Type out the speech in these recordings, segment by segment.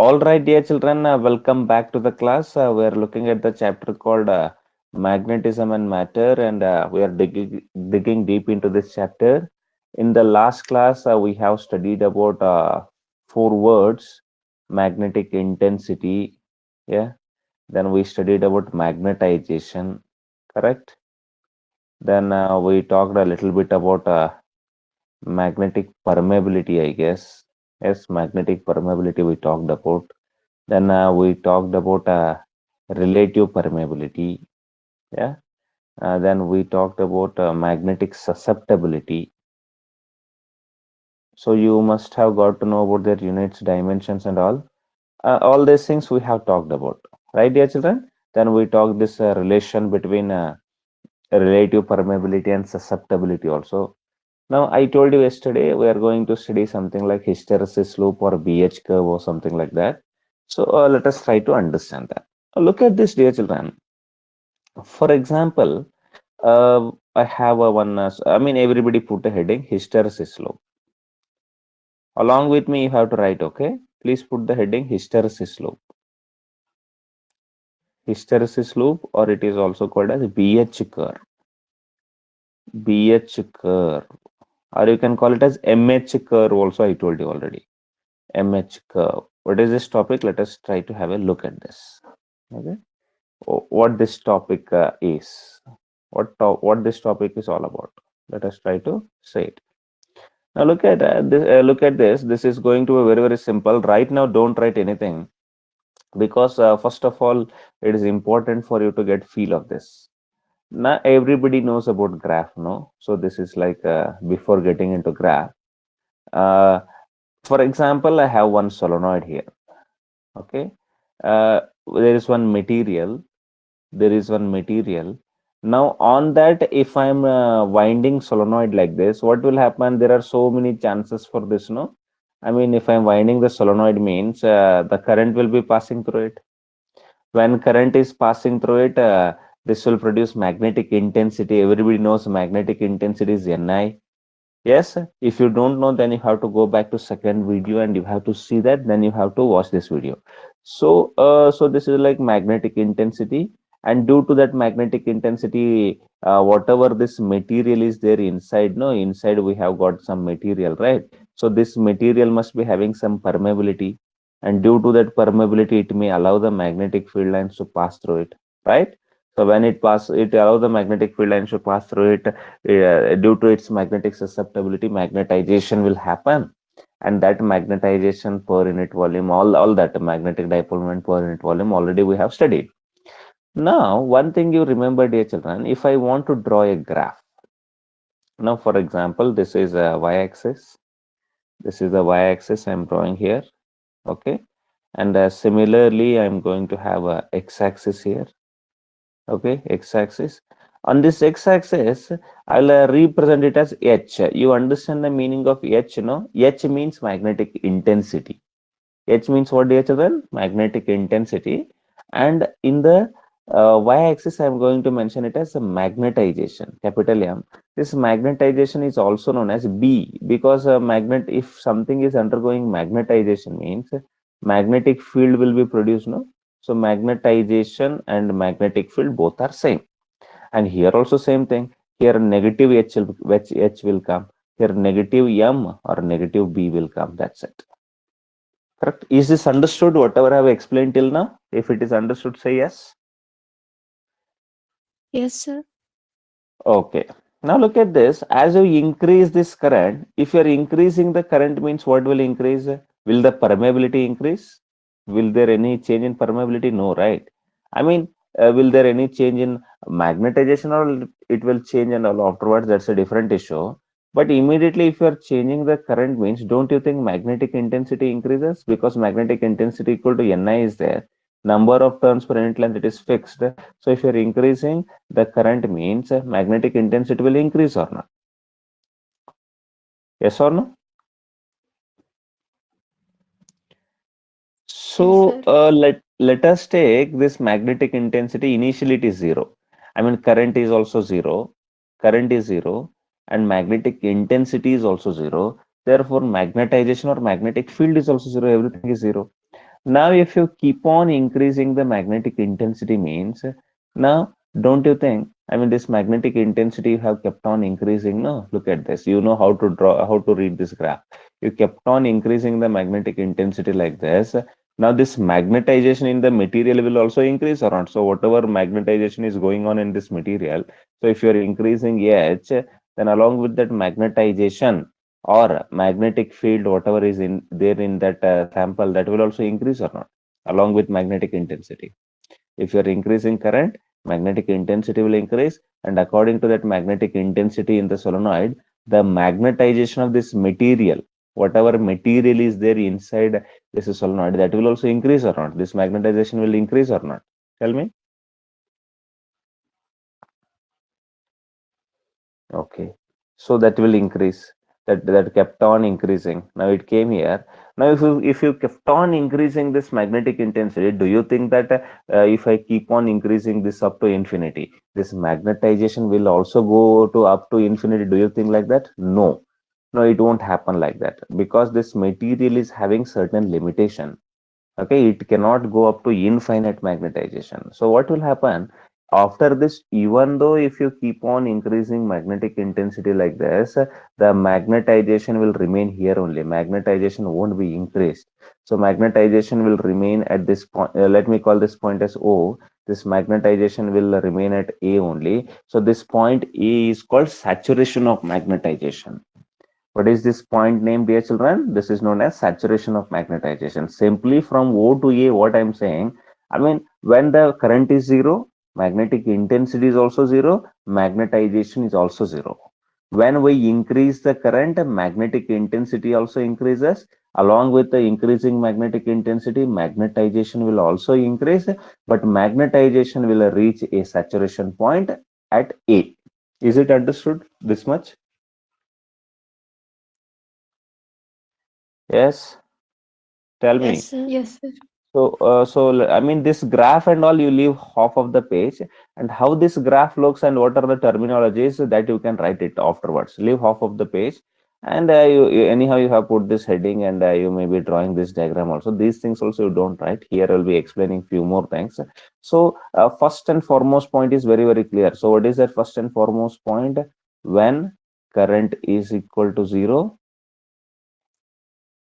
All right, dear children, welcome back to the class. We are looking at the chapter called Magnetism and Matter, and we are digging deep into this chapter. In the last class, we have studied about four words: magnetic intensity. Yeah. Then we studied about magnetization. Correct. Then we talked a little bit about magnetic permeability, I guess. Yes, magnetic permeability we talked about. Then we talked about relative permeability. Yeah. Then we talked about magnetic susceptibility. So you must have got to know about their units, dimensions, and all. All these things we have talked about, right, dear children? Then we talked this relation between relative permeability and susceptibility also. Now, I told you yesterday we are going to study something like hysteresis loop or BH curve or something like that. So let us try to understand that. Look at this, dear children. For example, I have a one, I mean, everybody put a heading hysteresis loop. Along with me, you have to write, okay? Please put the heading hysteresis loop. Hysteresis loop, or it is also called as BH curve. BH curve, or you can call it as MH curve also, I told you already. MH curve. What is this topic? Let us try to have a look at this. Okay. What this topic is. What this topic is all about. Let us try to say it. Now look at this. Look at this. This is going to be very simple. Right now, don't write anything because first of all, it is important for you to get feel of this. Now everybody knows about graph, no? So this is like before getting into graph. Uh, for example, I have one solenoid here. Okay, there is one material. There is one material. Now on that, if I'm winding solenoid like this, what will happen? There are so many chances for this, no? I mean, if I'm winding the solenoid means the current will be passing through it. When current is passing through it, this will produce magnetic intensity. Everybody knows magnetic intensity is Ni. Yes, if you don't know, then you have to go back to second video and you have to see that. Then you have to watch this video. So this is like magnetic intensity, and due to that magnetic intensity, whatever this material is there inside, no, inside we have got some material, right? So this material must be having some permeability, and due to that permeability, it may allow the magnetic field lines to pass through it, right? So when it allows the magnetic field lines to pass through it, due to its magnetic susceptibility, magnetization will happen, and that magnetization per unit volume, all that magnetic dipole moment per unit volume already we have studied. Now, one thing you remember, dear children, if I want to draw a graph, now for example, this is a y-axis. This is the y-axis I'm drawing here, okay, and similarly, I'm going to have a x-axis here. Okay, x-axis. On this x-axis, I'll represent it as H. You understand the meaning of H, no? H means magnetic intensity. H means what, dear children? Magnetic intensity. And in the y-axis, I'm going to mention it as a magnetization, capital M. This magnetization is also known as B because if something is undergoing magnetization means magnetic field will be produced, no? So magnetization and magnetic field both are same. And here also same thing. Here negative H will come. Here negative M or negative B will come. That's it. Correct. Is this understood? Whatever I have explained till now? If it is understood, say yes. Yes, sir. Okay. Now look at this. As you increase this current, if you are increasing the current means what will increase? Will the permeability increase? Will there any change in permeability? No, right? I mean, will there any change in magnetization or it will change and all afterwards? That's a different issue. But immediately if you are changing the current means, don't you think magnetic intensity increases? Because magnetic intensity equal to Ni is there. Number of turns per unit length, it is fixed. So if you're increasing the current means magnetic intensity will increase or not? Yes or no? Yes, So sir. let us take this magnetic intensity. Initially, it is zero. I mean, current is also zero. Current is zero, and magnetic intensity is also zero. Therefore, magnetization or magnetic field is also zero. Everything is zero. Now, if you keep on increasing the magnetic intensity means, now, don't you think, I mean, this magnetic intensity you have kept on increasing, no? Look at this. You know how to draw, how to read this graph. You kept on increasing the magnetic intensity like this. Now, this magnetization in the material will also increase or not. So, whatever magnetization is going on in this material, so if you're increasing H, then along with that magnetization, or magnetic field, whatever is in there in that sample, that will also increase or not, along with magnetic intensity. If you are increasing current, magnetic intensity will increase, and according to that magnetic intensity in the solenoid, the magnetization of this material, whatever material is there inside this solenoid, that will also increase or not. This magnetization will increase or not. Tell me. Okay, so that will increase. That kept on increasing. Now it came here. Now if you kept on increasing this magnetic intensity, do you think that if I keep on increasing this up to infinity, this magnetization will also go to up to infinity? Do you think like that? No, no, it won't happen like that because this material is having certain limitation. Okay, it cannot go up to infinite magnetization. So what will happen after this, even though if you keep on increasing magnetic intensity like this, the magnetization will remain here only, magnetization won't be increased. So magnetization will remain at this point, let me call this point as O. This magnetization will remain at A only. So this point A is called saturation of magnetization. What is this point name, dear children? This is known as saturation of magnetization. Simply from O to A, what I'm saying, I mean, when the current is zero, magnetic intensity is also zero, magnetization is also zero. When we increase the current, magnetic intensity also increases. Along with the increasing magnetic intensity, magnetization will also increase, but magnetization will reach a saturation point at A. Is it understood this much? Yes, tell me. Yes, sir. Yes, sir. I mean, this graph and all, you leave half of the page, and how this graph looks and what are the terminologies that you can write it afterwards. Leave half of the page, and anyhow you have put this heading, and you may be drawing this diagram also. These things also you don't write. Here I'll be explaining few more things. So, first and foremost point is very very clear. So, what is that first and foremost point? When current is equal to zero,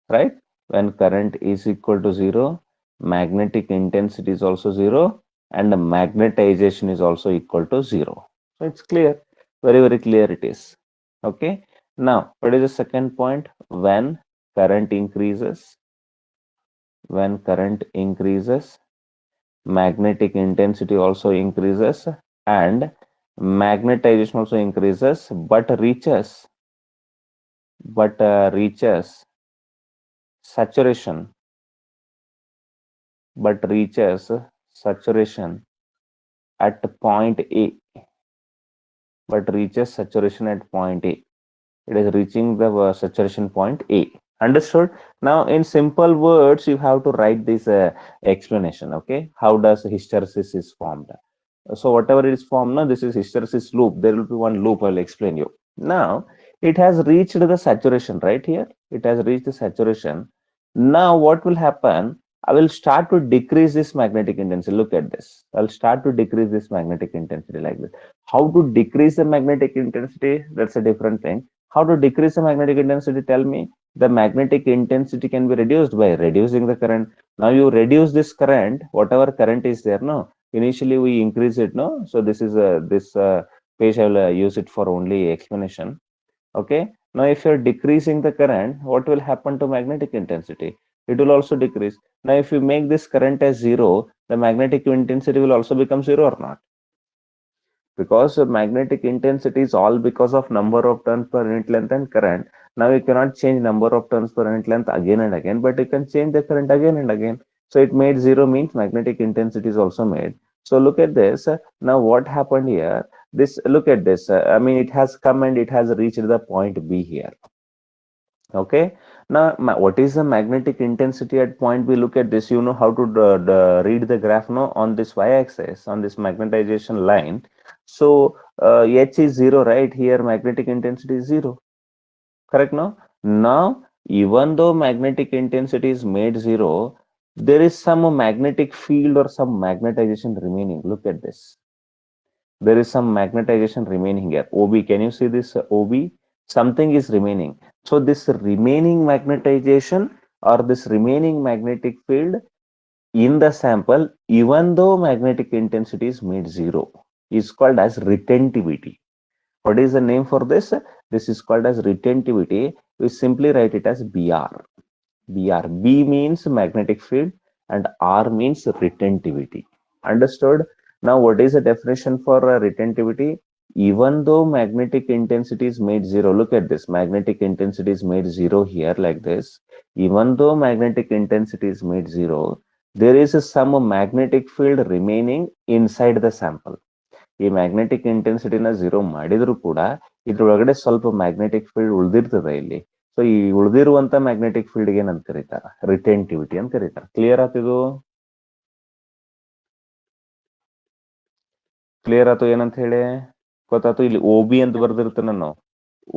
right? When current is equal to zero, magnetic intensity is also zero, and the magnetization is also equal to zero. So it's clear, very, very clear it is. Okay. Now, what is the second point? Current increases, when current increases, magnetic intensity also increases, and magnetization also increases, but reaches saturation reaches saturation at point A, but reaches saturation at point A. It is reaching the saturation point A. Understood? Now, in simple words, you have to write this explanation. Okay, how does hysteresis is formed? So whatever is formed now, this is hysteresis loop. There will be one loop. I'll explain you. Now, it has reached the saturation right here. It has reached the saturation. Now, what will happen? I will start to decrease this magnetic intensity. Look at this. I'll start to decrease this magnetic intensity like this. How to decrease the magnetic intensity? That's a different thing. How to decrease the magnetic intensity? Tell me. The magnetic intensity can be reduced by reducing the current. Now you reduce this current, whatever current is there, no? Initially we increase it, no? So this is this page I will use it for only explanation. Okay. Now if you're decreasing the current, what will happen to magnetic intensity? It will also decrease. Now if you make this current as zero, the magnetic intensity will also become zero or not? Because magnetic intensity is all because of number of turns per unit length and current. Now you cannot change number of turns per unit length again and again, but you can change the current again and again. So it made zero means magnetic intensity is also made. So look at this. Now what happened here? This, look at this. I mean, it has come and it has reached the point B here. Okay. Now, what is the magnetic intensity at point B? Look at this. You know how to read the graph, no? On this y-axis, on this magnetization line. So, H is zero, right? Here, magnetic intensity is zero. Correct, no? Now, even though magnetic intensity is made zero, there is some magnetic field or some magnetization remaining. Look at this. There is some magnetization remaining here. OB, can you see this OB? Something is remaining. So this remaining magnetization or this remaining magnetic field in the sample, even though magnetic intensity is made zero, is called as retentivity. What is the name for this? This is called as retentivity. We simply write it as BR. BR. B means magnetic field and R means retentivity. Understood? Now, what is the definition for retentivity? Even though magnetic intensity is made zero, look at this. Magnetic intensity is made zero here like this. Even though magnetic intensity is made zero, there is some magnetic field remaining inside the sample. ಈ magnetic ಇಂಟೆನ್ಸಿಟಿನ zero ಮಾಡಿದ್ರು ಕೂಡ ಇದ್ರೊಳಗಡೆ ಸ್ವಲ್ಪ magnetic field ಉಳಿದಿರ್ತದೆ ಇಲ್ಲಿ. So ಈ ಉಳಿದಿರುವಂತ magnetic field ಏನಂತ ಕರೀತಾರ? Retentivity ಅಂತ ಕರೀತಾರ. ಕ್ಲಿಯರ್ ಆತಿದು? ಕ್ಲಿಯರ್ ಆತು ಏನಂತ ಹೇಳಿ ಗೊತ್ತಾತು? ಇಲ್ಲಿ ಒ ಬಿ ಅಂತ ಬರ್ದಿರ್ತೇನೆ ನಾನು.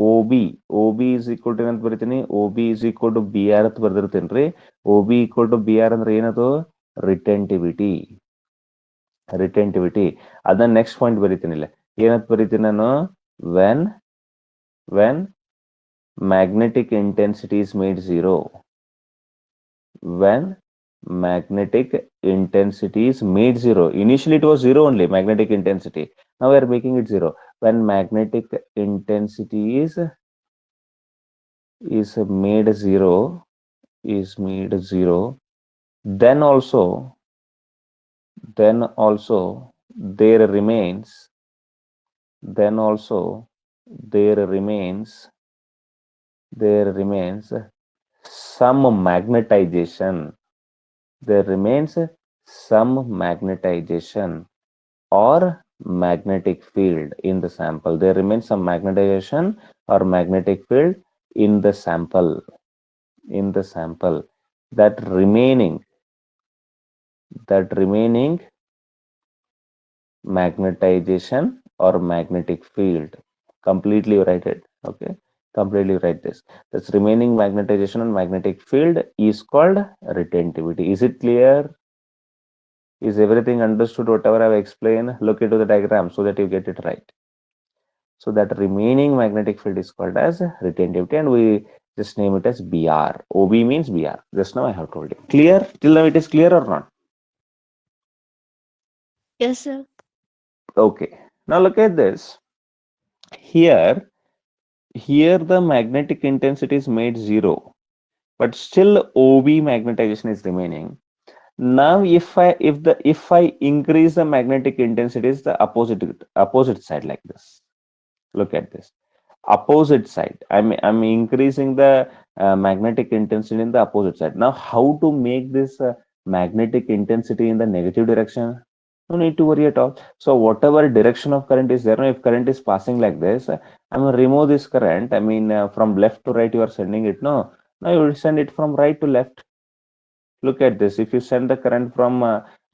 O B is equal to ಏನಂತ ಬರಿತೀನಿ? O B is equal to B R ಅಂತ ಬರ್ದಿರ್ತೇನ್ರಿ. O B equal to B R ಅಂದ್ರೆ ಏನದು? ರಿಟೆಂಟಿವಿಟಿ. ರಿಟೆಂಟಿವಿಟಿ. ಅದನ್ನ ನೆಕ್ಸ್ಟ್ ಪಾಯಿಂಟ್ ಬರಿತೀನಿ ಇಲ್ಲ. ಏನಂತ ಬರಿತೀನಿ ನಾನು? when magnetic intensity is made zero, when magnetic intensity is made zero, initially it was zero only, magnetic intensity, now we are making it zero. When magnetic intensity is made zero, then also there remains some magnetization. There remains some magnetization or magnetic field in the sample. There remains some magnetization or magnetic field in the sample. That remaining magnetization or magnetic field, completely write it. Okay, completely write this. This remaining magnetization and magnetic field is called retentivity. Is it clear? Is everything understood whatever I've explained? Look into the diagram so that you get it right. So that remaining magnetic field is called as retentivity and we just name it as BR. OB means BR. Just now I have told you. Clear? Till now it is clear or not? Yes, sir. Okay. Now look at this. Here the magnetic intensity is made zero, but still OB magnetization is remaining. Now if I increase the magnetic intensity, is the opposite side like this. Look at this. Opposite side. I'm increasing the magnetic intensity in the opposite side. Now how to make this magnetic intensity in the negative direction? No need to worry at all. So whatever direction of current is there, if current is passing like this, I'm going to remove this current. I mean from left to right you are sending it. No, now you will send it from right to left. Look at this. If you send the current from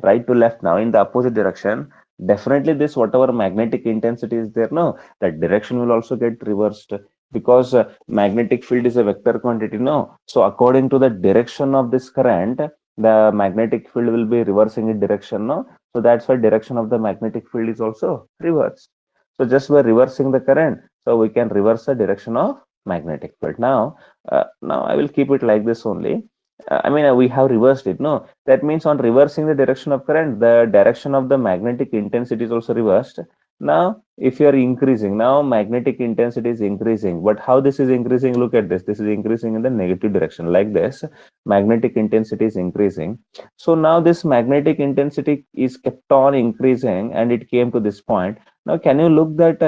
right to left now in the opposite direction, definitely this whatever magnetic intensity is there, no, that direction will also get reversed because magnetic field is a vector quantity, no. So according to the direction of this current, the magnetic field will be reversing its direction, no. So that's why direction of the magnetic field is also reversed. So just by reversing the current, so we can reverse the direction of magnetic field. Now I will keep it like this only. I mean, we have reversed it, no? That means on reversing the direction of current, the direction of the magnetic intensity is also reversed. Now, if you are increasing, now magnetic intensity is increasing. But how this is increasing? Look at this. This is increasing in the negative direction. Like this, magnetic intensity is increasing. So now this magnetic intensity is kept on increasing and it came to this point. Now, can you look that,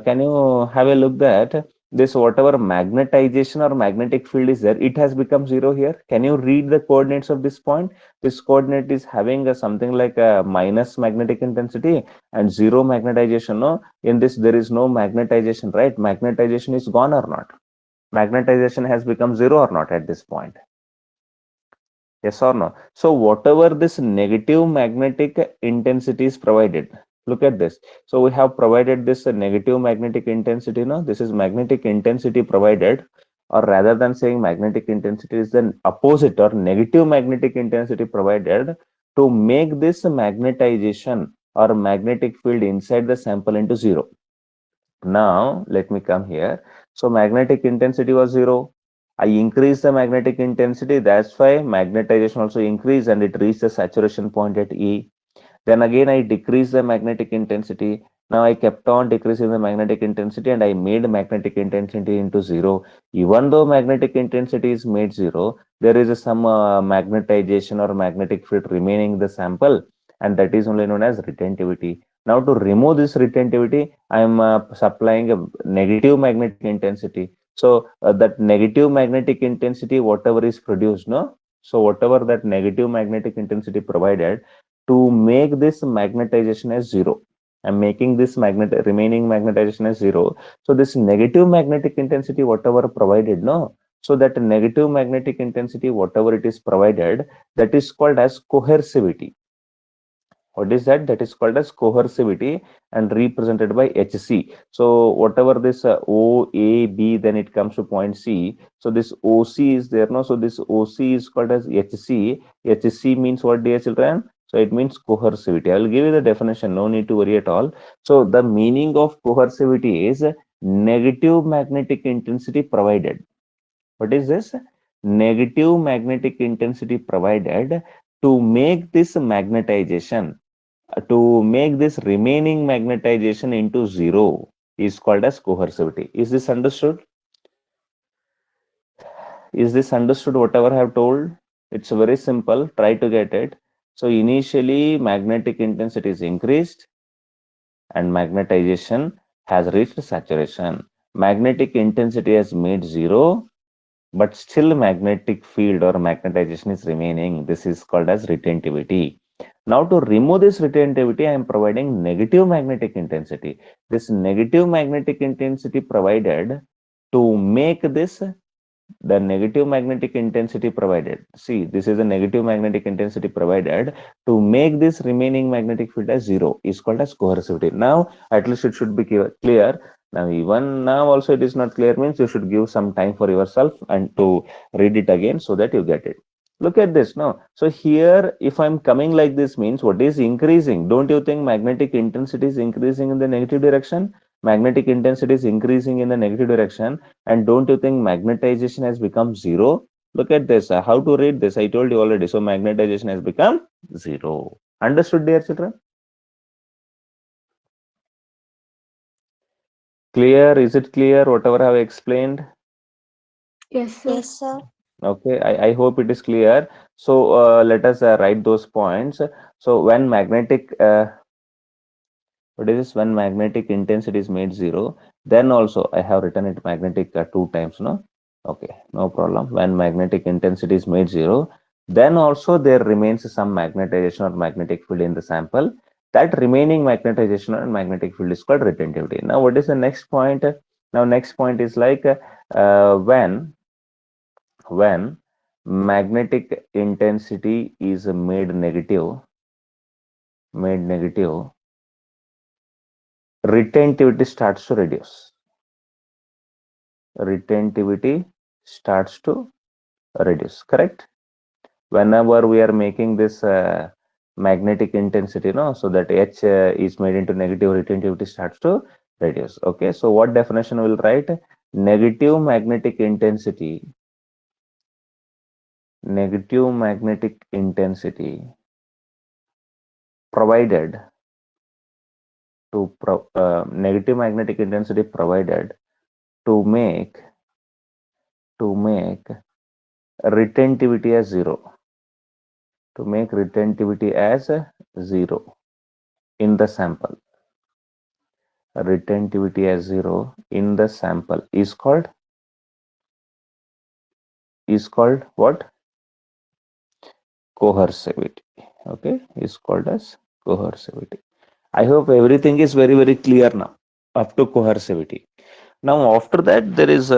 can you have a look that this whatever magnetization or magnetic field is there, it has become zero here. Can you read the coordinates of this point? This coordinate is having a something like a minus magnetic intensity and zero magnetization. No, in this there is no magnetization, right? Magnetization is gone or not? Magnetization has become zero or not at this point? Yes or no? So whatever this negative magnetic intensity is provided, look at this. So we have provided this negative magnetic intensity. No, this is magnetic intensity provided. or rather than saying magnetic intensity, is the opposite or negative magnetic intensity provided to make this magnetization or magnetic field inside the sample into zero. Now, let me come here. So, magnetic intensity was zero. I increase the magnetic intensity. That's why magnetization also increased and it reached the saturation point at E. Then again, I decrease the magnetic intensity. Now I kept on decreasing the magnetic intensity and I made magnetic intensity into zero. Even though magnetic intensity is made zero, there is some magnetization or magnetic field remaining in the sample, and that is only known as retentivity. Now to remove this retentivity, I am supplying a negative magnetic intensity. So that negative magnetic intensity, whatever is produced, no? So whatever that negative magnetic intensity provided, to make this magnetization as zero. I'm making this remaining magnetization as zero. So this negative magnetic intensity, whatever provided, no. So that negative magnetic intensity, whatever it is provided, that is called as coercivity. What is that? That is called as coercivity and represented by Hc. So whatever this O, A, B, then it comes to point C. So this OC is there, no? So this OC is called as Hc. Hc means what, dear children? So it means coercivity. I will give you the definition. No need to worry at all. So the meaning of coercivity is negative magnetic intensity provided. What is this? Negative magnetic intensity provided to make this magnetization, to make this remaining magnetization into zero, is called as coercivity. Is this understood? Is this understood whatever I have told? It's very simple. Try to get it. So initially magnetic intensity is increased and magnetization has reached saturation. Magnetic intensity has made zero, but still magnetic field or magnetization is remaining. This is called as retentivity. Now to remove this retentivity, I am providing negative magnetic intensity. This negative magnetic intensity provided to make this, the negative magnetic intensity provided. See, this is a negative magnetic intensity provided to make this remaining magnetic field as zero, is called as coercivity. Now, at least it should be clear. Now, even now also it is not clear, means you should give some time for yourself and to read it again so that you get it. Look at this now. So here, if I'm coming like this, means what is increasing? Don't you think magnetic intensity is increasing in the negative direction? Magnetic intensity is increasing in the negative direction. And don't you think magnetization has become zero? Look at this. How to read this? I told you already. So magnetization has become zero. Understood, dear children? Clear? Is it clear? Whatever I have explained? Yes, sir. Yes, sir. Okay, I hope it is clear. So let us write those points. So when magnetic, what is this? When magnetic intensity is made zero, then also I have written it magnetic two times, no? Okay, no problem. When magnetic intensity is made zero, then also there remains some magnetization or magnetic field in the sample. That remaining magnetization or magnetic field is called retentivity. Now, what is the next point? Now, next point is like when magnetic intensity is made negative, retentivity starts to reduce. Retentivity starts to reduce, correct? Whenever we are making this magnetic intensity, no, so that H is made into negative, retentivity starts to reduce. Okay, so what definition will write? Negative magnetic intensity provided negative magnetic intensity provided to make retentivity as zero, to make retentivity as zero in the sample. Retentivity as zero in the sample is called what? Coercivity. Okay, is called as coercivity. I hope everything is very clear now up to coercivity. Now after that there is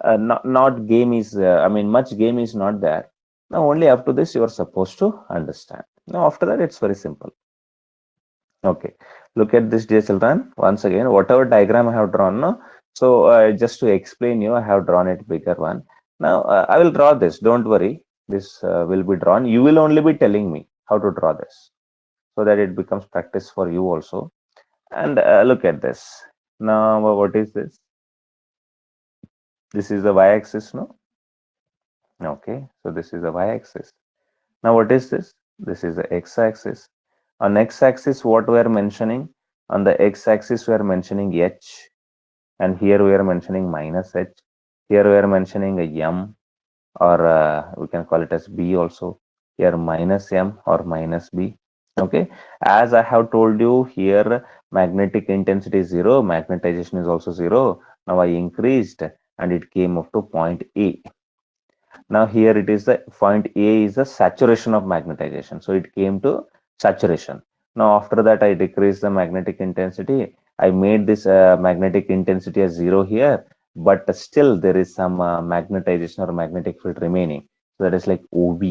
not game is much game is not there. Now only up to this you are supposed to understand. Now after that it's very simple. Okay, look at this, dear children. Once again, whatever diagram I have drawn, no? So just to explain you, I have drawn it bigger one. Now I will draw this. Don't worry. This will be drawn. You will only be telling me how to draw this so that it becomes practice for you also. And look at this. Now what is this? This is the y-axis, no? Okay. So this is the y-axis. Now what is this? This is the x-axis. On x-axis, what we are mentioning? On the x-axis, we are mentioning h, and here we are mentioning minus h. Here we are mentioning a m, or we can call it as b also. Here minus m or minus b. Okay. As I have told you here, magnetic intensity is zero, magnetization is also zero. Now I increased and it came up to point A. Now here it is the point A is the saturation of magnetization. So it came to saturation. Now after that I decreased the magnetic intensity. I made this magnetic intensity as zero here, but still there is some magnetization or magnetic field remaining. So that is like OB.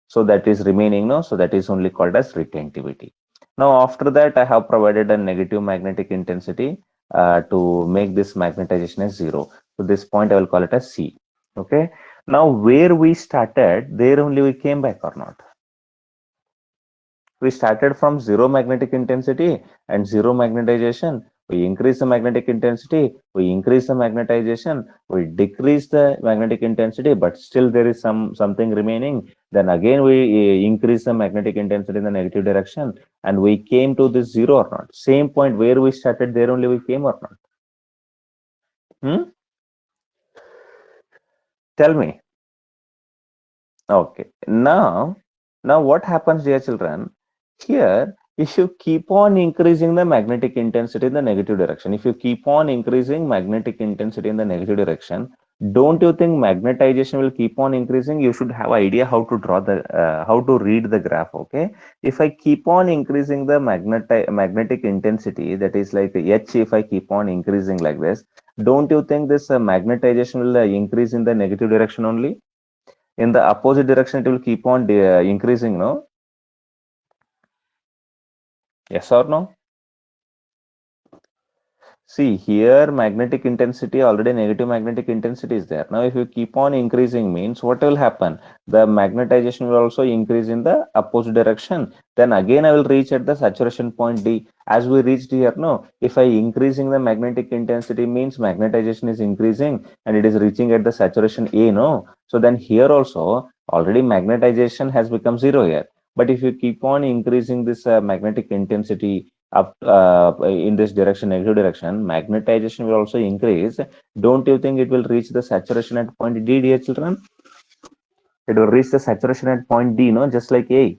So that is remaining, no? So that is only called as retentivity. Now after that I have provided a negative magnetic intensity to make this magnetization as zero. So this point I will call it as C. Okay. Now, where we started, there only we came back or not? We started from zero magnetic intensity and zero magnetization. We increase the magnetic intensity, we increase the magnetization, we decrease the magnetic intensity, but still there is something remaining. Then again we increase the magnetic intensity in the negative direction, and we came to this zero or not? Same point where we started, there only we came or not? Tell me. Okay. Now what happens, dear children? Here, if you keep on increasing the magnetic intensity in the negative direction, if you keep on increasing magnetic intensity in the negative direction, don't you think magnetization will keep on increasing? You should have idea how to draw the how to read the graph. Okay. If I keep on increasing the magnetic intensity, that is like H, if I keep on increasing like this, don't you think this magnetization will increase in the negative direction only? In the opposite direction it will keep on increasing, no? Yes or no? See here, magnetic intensity, already negative magnetic intensity is there. Now if you keep on increasing, means what will happen? The magnetization will also increase in the opposite direction. Then again I will reach at the saturation point D. As we reached here, no, if I increasing the magnetic intensity, means magnetization is increasing and it is reaching at the saturation A, no? So then here also already magnetization has become zero here. But if you keep on increasing this magnetic intensity up in this direction, negative direction, magnetization will also increase. Don't you think it will reach the saturation at point D, dear children? It will reach the saturation at point D, no? Just like A.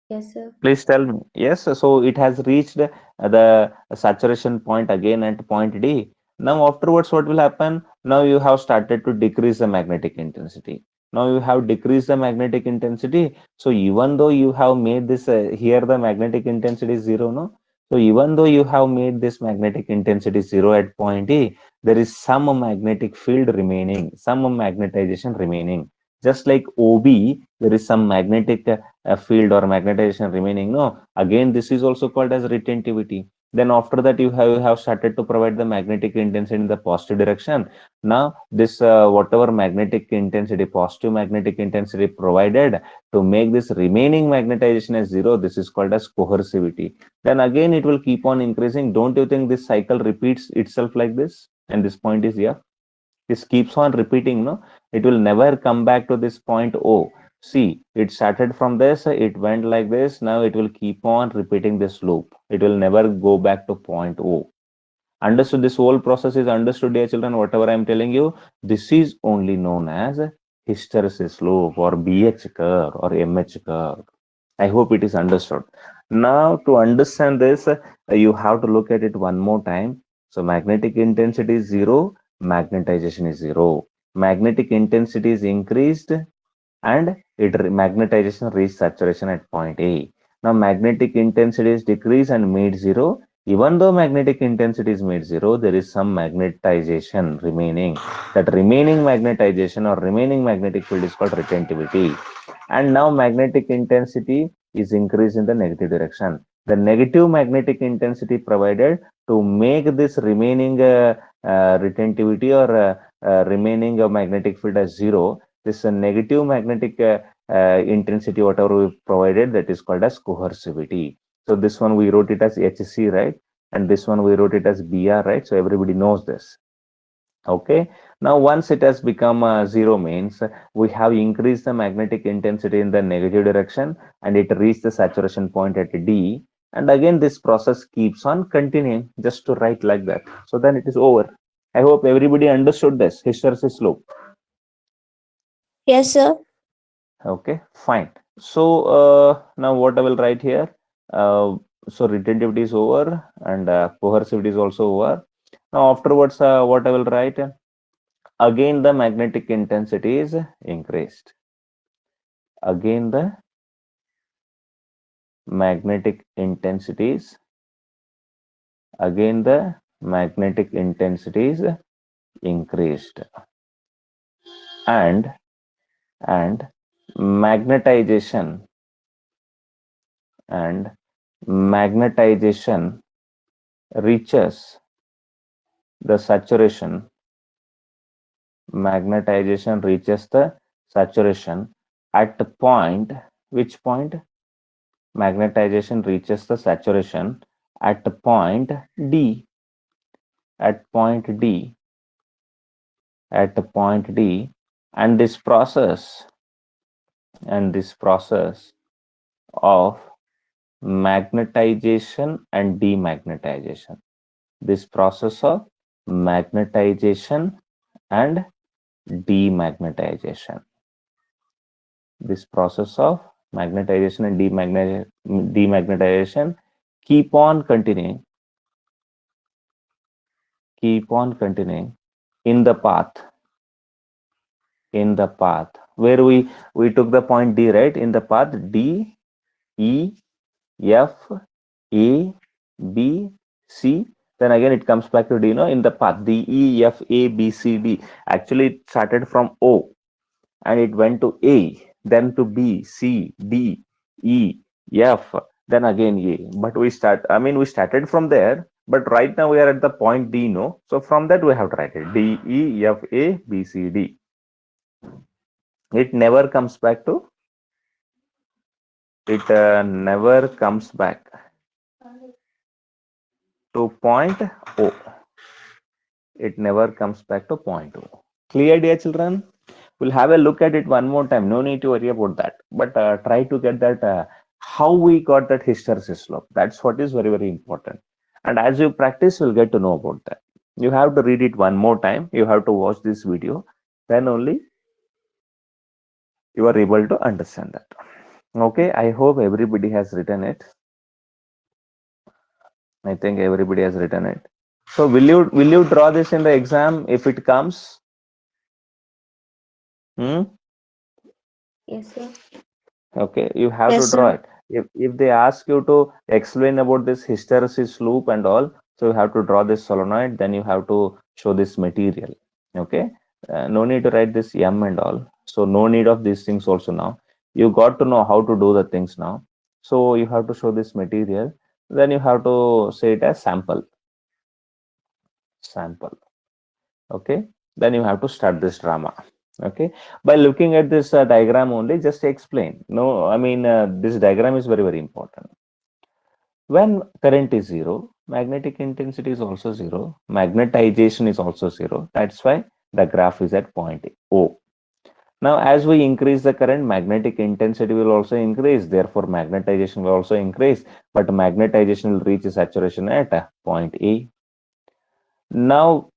Yes, sir. Please tell me. Yes, so it has reached the saturation point again at point D. Now afterwards, what will happen? Now you have started to decrease the magnetic intensity. Now you have decreased the magnetic intensity. So even though you have made this here, the magnetic intensity is zero, no? So even though you have made this magnetic intensity zero at point E, there is some magnetic field remaining, some magnetization remaining. Just like OB, there is some magnetic field or magnetization remaining, no? Again this is also called as retentivity. Then after that you have started to provide the magnetic intensity in the positive direction. Now this whatever magnetic intensity, positive magnetic intensity provided to make this remaining magnetization as zero, this is called as coercivity. Then again it will keep on increasing. Don't you think this cycle repeats itself like this? And this point is here. This keeps on repeating, no? It will never come back to this point O. See, it started from this, it went like this. Now it will keep on repeating this loop. It will never go back to point O. Understood? This whole process is understood, dear children. Whatever I am telling you, this is only known as hysteresis loop or BH curve or MH curve. I hope it is understood. Now, to understand this, you have to look at it one more time. So, magnetic intensity is zero, magnetization is zero. Magnetic intensity is increased, and magnetization reached saturation at point A. Now magnetic intensity is decreased and made zero. Even though magnetic intensity is made zero, there is some magnetization remaining. That remaining magnetization or remaining magnetic field is called retentivity. And now magnetic intensity is increased in the negative direction. The negative magnetic intensity provided to make this remaining retentivity or remaining magnetic field as zero, this negative magnetic intensity, whatever we provided, that is called as coercivity. So this one we wrote it as HC, right? And this one we wrote it as BR, right? So everybody knows this. Okay, now once it has become zero means we have increased the magnetic intensity in the negative direction and it reached the saturation point at D, and again this process keeps on continuing, just to write like that, so then it is over. I hope everybody understood this hysteresis loop. Yes, sir. Okay, fine. So now what I will write here, uh, so retentivity is over and coercivity is also over. Now afterwards what I will write, again the magnetic intensity is increased. Again the magnetic intensities, again the magnetic intensities increased, and and magnetization and magnetization reaches the saturation. Magnetization reaches the saturation at the point, which point? Magnetization reaches the saturation at the point D. At point D. At the point D, and this process of magnetization and demagnetization. This process of magnetization and demagnetization. This process of magnetization and demagnetization keep on continuing in the path where we took the point D, right? In the path D, E, F, A, B, C. Then again it comes back to D, in the path D, E, F, A, B, C, D. Actually it started from O and it went to A, then to B, C, D, E, F, then again A. But we started from there, but right now we are at the point D, no? So from that we have to write it D, E, F, A, B, C, D. It never comes back to, never comes back to point O. It never comes back to point O. Clear, dear children? We'll have a look at it one more time. No need to worry about that. But try to get that how we got that hysteresis slope. That's what is very, very important. And as you practice, you'll get to know about that. You have to read it one more time. You have to watch this video. Then only you are able to understand that. Okay, I hope everybody has written it. I think everybody has written it. So will you draw this in the exam if it comes? Yes, sir. Okay, you have Yes, to draw sir. it. If they ask you to explain about this hysteresis loop and all, so you have to draw this solenoid, then you have to show this material. Okay, no need to write this M and all. So no need of these things also now. You got to know how to do the things now. So you have to show this material. Then you have to say it as sample. Sample. Okay, then you have to start this drama. Okay, by looking at this diagram only, just explain. No, this diagram is very, very important. When current is zero, magnetic intensity is also zero, magnetization is also zero. That's why the graph is at point O. Now as we increase the current, magnetic intensity will also increase, therefore magnetization will also increase, but magnetization will reach saturation at point A. Now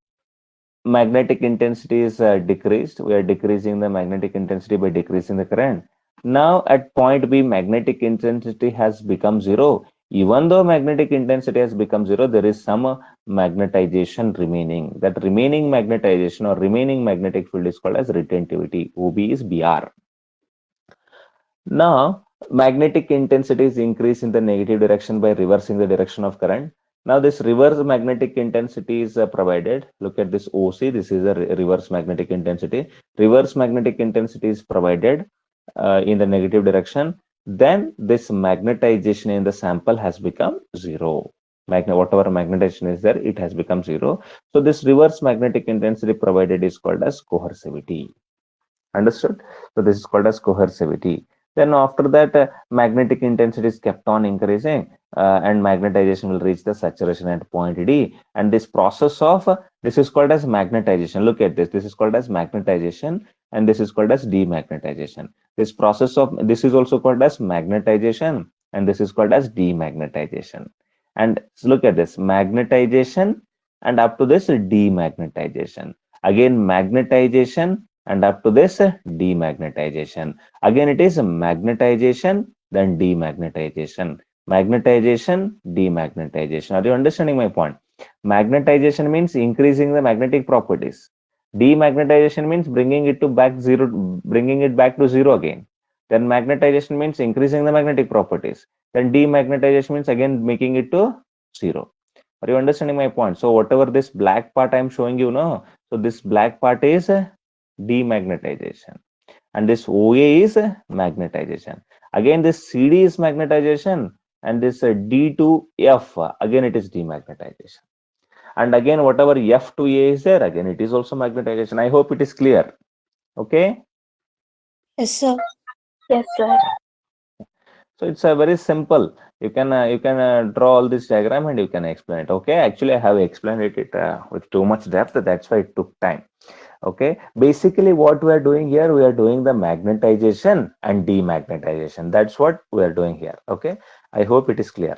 magnetic intensity is decreased. We are decreasing the magnetic intensity by decreasing the current. Now at point B, magnetic intensity has become zero. Even though magnetic intensity has become zero, there is some magnetization remaining. That remaining magnetization or remaining magnetic field is called as retentivity. OB is BR. Now magnetic intensity is increased in the negative direction by reversing the direction of current. Now this reverse magnetic intensity is provided. Look at this OC. This is a reverse magnetic intensity. Reverse magnetic intensity is provided in the negative direction. Then this magnetization in the sample has become zero. whatever magnetization is there, it has become zero. So this reverse magnetic intensity provided is called as coercivity. Understood? So this is called as coercivity. Then after that, magnetic intensity is kept on increasing, and magnetization will reach the saturation at point D. And this process of this is called as magnetization. Look at this. This is called as magnetization, and this is called as demagnetization. This process of this is also called as magnetization, and this is called as demagnetization. And look at this magnetization, and up to this demagnetization. Again, magnetization and up to this demagnetization. Again, it is magnetization, then demagnetization. Magnetization, demagnetization. Are you understanding my point? Magnetization means increasing the magnetic properties. Demagnetization means bringing it back to zero again. Then magnetization means increasing the magnetic properties. Then demagnetization means again making it to zero. Are you understanding my point? So whatever this black part I am showing you, no. So this black part is demagnetization, and this OA is magnetization. Again, this CD is magnetization, and this D to F, again it is demagnetization. And again, whatever F to A is there, again it is also magnetization. I hope it is clear. Okay. Yes, sir. Yes, sir. So it's a very simple. You can draw all this diagram and you can explain it. Okay. Actually, I have explained it with too much depth. That's why it took time. Okay, basically what we are doing here, we are doing the magnetization and demagnetization. That's what we are doing here. Okay, I hope it is clear.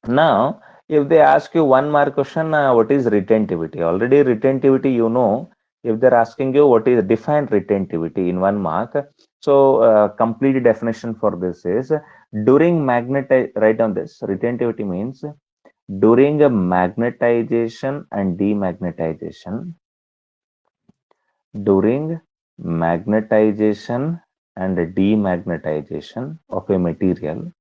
Now if they ask you one more question, what is retentivity? Already retentivity, you know. If they're asking you what is defined retentivity in 1 mark, so complete definition for this is during write down this. Retentivity means during a magnetization and demagnetization, during magnetization and demagnetization of a material,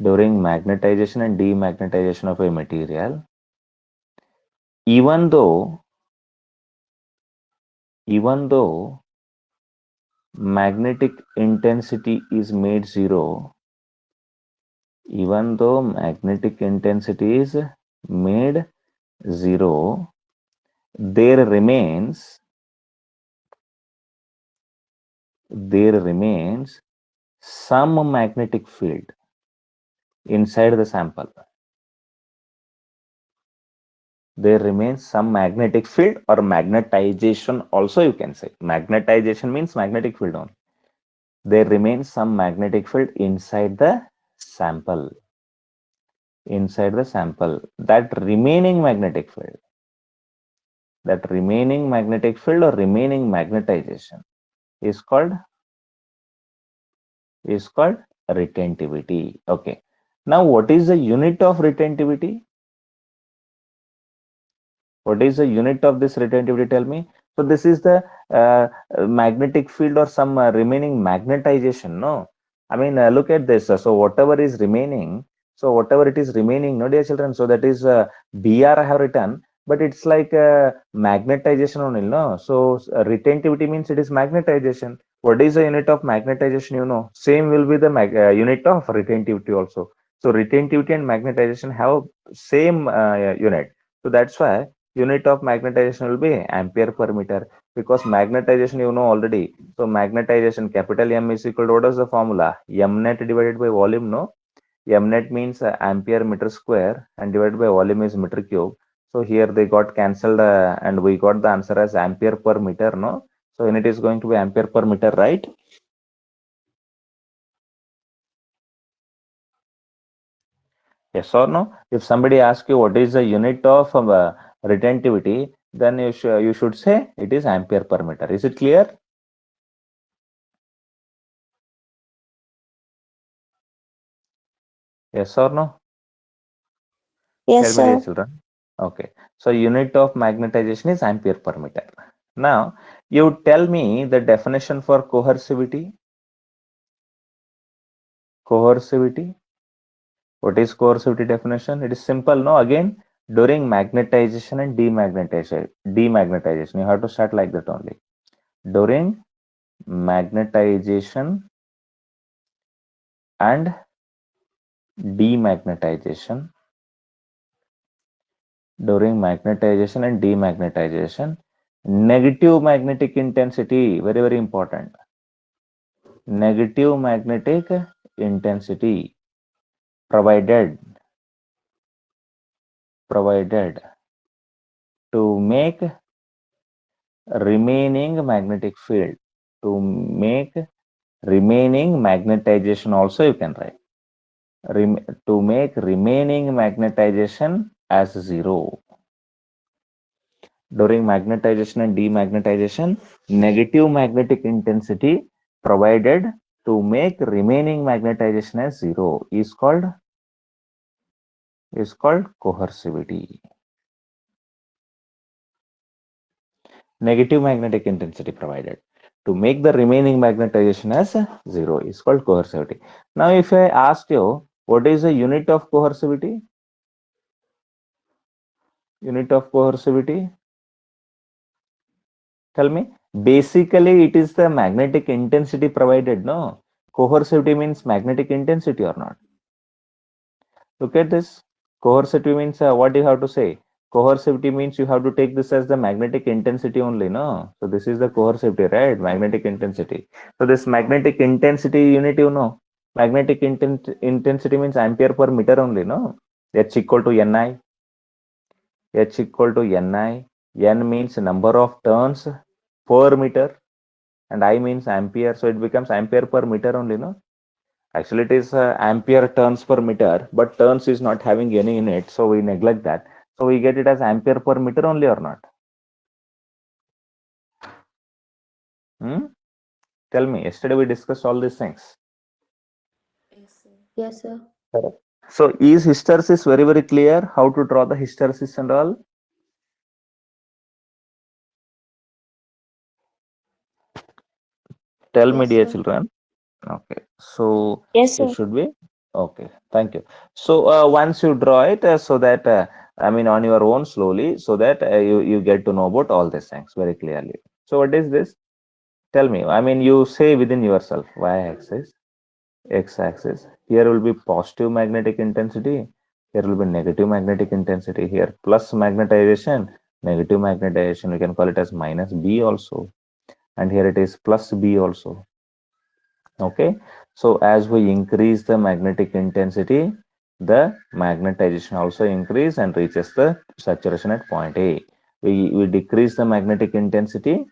during magnetization and demagnetization of a material, even though magnetic intensity is made zero, even though magnetic intensity is made zero, there remains some magnetic field inside the sample. There remains some magnetic field or magnetization also, you can say. Magnetization means magnetic field only. There remains some magnetic field inside the sample. That remaining magnetic field or remaining magnetization is called retentivity. Okay. Now what is the unit of retentivity? What is the unit of this retentivity? Tell me. So this is the magnetic field or some remaining magnetization. No, I mean look at this. So whatever is remaining. So whatever it is remaining, no, dear children. So that is Br I have written, but it's like magnetization only. No, so retentivity means it is magnetization. What is the unit of magnetization? You know, same will be the unit of retentivity also. So retentivity and magnetization have same unit. So that's why unit of magnetization will be ampere per meter, because magnetization you know already. So magnetization capital M is equal to, what is the formula? M net divided by volume. No, M net means ampere meter square and divided by volume is meter cube. So here they got cancelled and we got the answer as ampere per meter. No, so unit is going to be ampere per meter, right? Yes or no? If somebody asks you what is the unit of retentivity, then you should say it is ampere per meter. Is it clear? Yes or no? Yes, Tell me, dear sir. children. Okay. So unit of magnetization is ampere per meter. Now, you tell me the definition for coercivity. Coercivity. What is coercivity definition? It is simple, no? Again, during magnetization and demagnetization, you have to start like that only. During magnetization and demagnetization. During magnetization and demagnetization, negative magnetic intensity, very, very important. Negative magnetic intensity provided to make remaining magnetic field, to make remaining magnetization also you can write, to make remaining magnetization as zero. During magnetization and demagnetization, negative magnetic intensity provided to make remaining magnetization as zero is called coercivity. Negative magnetic intensity provided to make the remaining magnetization as zero is called coercivity. Now, if I ask you what is the unit of coercivity? Unit of coercivity? Tell me. Basically, it is the magnetic intensity provided, no? Coercivity means magnetic intensity or not? Look at this. Coercivity means what do you have to say? Coercivity means you have to take this as the magnetic intensity only, no? So this is the coercivity, right? Magnetic intensity. So this magnetic intensity unit, you know, magnetic intensity means ampere per meter only, no? H equal to Ni. H equal to Ni. N means number of turns per meter, and I means ampere. So it becomes ampere per meter only, no? Actually, it is ampere turns per meter, but turns is not having any in it, so we neglect that. So we get it as ampere per meter only or not? Tell me. Yesterday we discussed all these things. Yes, sir. Correct. So is hysteresis very, very clear? How to draw the hysteresis and all? Tell me, Yes, dear sir. children. Okay. So Yes, it sir. should be okay. Thank you. So once you draw it, so that I mean on your own slowly, so that you get to know about all these things very clearly. So what is this? Tell me. I mean, you say within yourself y-axis, x-axis. Here will be positive magnetic intensity. Here will be negative magnetic intensity. Here plus magnetization, negative magnetization. We can call it as minus B also. And here it is plus B also. Okay. So as we increase the magnetic intensity, the magnetization also increase and reaches the saturation at point A. We decrease the magnetic intensity.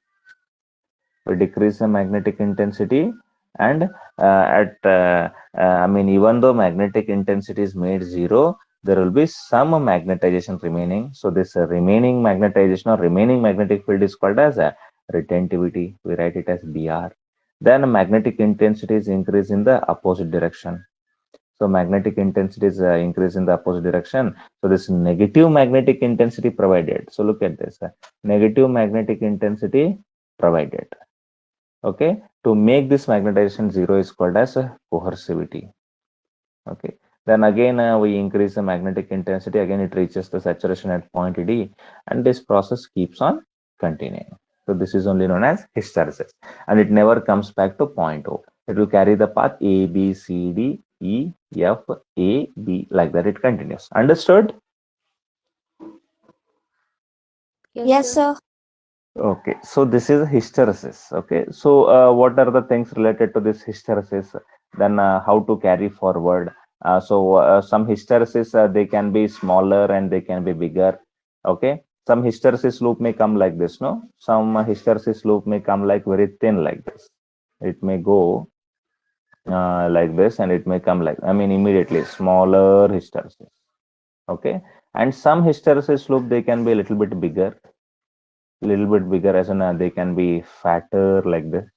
We decrease the magnetic intensity, and I mean, even though magnetic intensity is made zero, there will be some magnetization remaining. So this remaining magnetization or remaining magnetic field is called as a retentivity. We write it as Br. Then magnetic intensity is increased in the opposite direction. So magnetic intensity is increased in the opposite direction. So this negative magnetic intensity provided. So look at this. Negative magnetic intensity provided. Okay, to make this magnetization zero is called as coercivity. Okay, then again we increase the magnetic intensity, again it reaches the saturation at point D, and this process keeps on continuing. So this is only known as hysteresis, and it never comes back to point O. It will carry the path A, B, C, D, E, F, A, B, like that it continues. Understood? Yes, sir. Okay, so this is hysteresis. Okay, so what are the things related to this hysteresis? Then how to carry forward? Some hysteresis they can be smaller and they can be bigger. Okay, some hysteresis loop may come like this. No, some hysteresis loop may come like very thin like this. It may go like this, and it may come like, I mean, immediately smaller hysteresis. Okay, and some hysteresis loop they can be a little bit bigger, as in they can be fatter like this,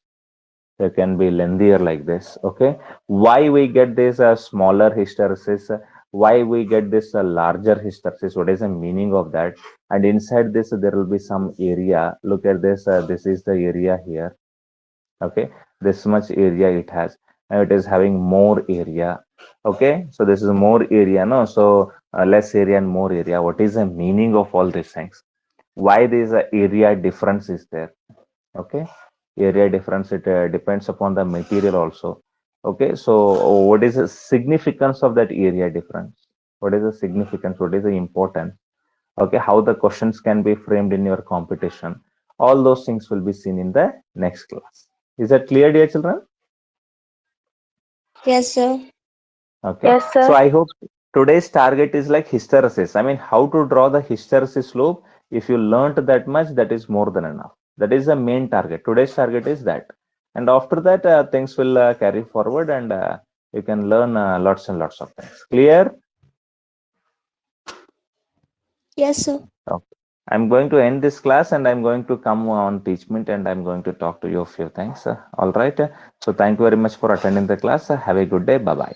they can be lengthier like this. Okay, why we get this smaller hysteresis, why we get this larger hysteresis, what is the meaning of that? And inside this there will be some area. Look at this, this is the area here. Okay, this much area it has, and it is having more area. Okay, so this is more area, no? So less area and more area. What is the meaning of all these things? Why this area difference is there? Okay, area difference, it depends upon the material also. Okay, so what is the significance of that area difference? What is the significance? What is the importance? Okay, how the questions can be framed in your competition? All those things will be seen in the next class. Is that clear, dear children? Yes, sir. Okay, Yes, so sir. I hope today's target is like hysteresis. I mean, how to draw the hysteresis loop. If you learnt that much, that is more than enough. That is the main target. Today's target is that. And after that, things will carry forward and you can learn lots and lots of things. Clear? Yes, sir. Okay. I'm going to end this class and I'm going to come on teachment and I'm going to talk to you a few things. All right. So thank you very much for attending the class. Have a good day. Bye bye.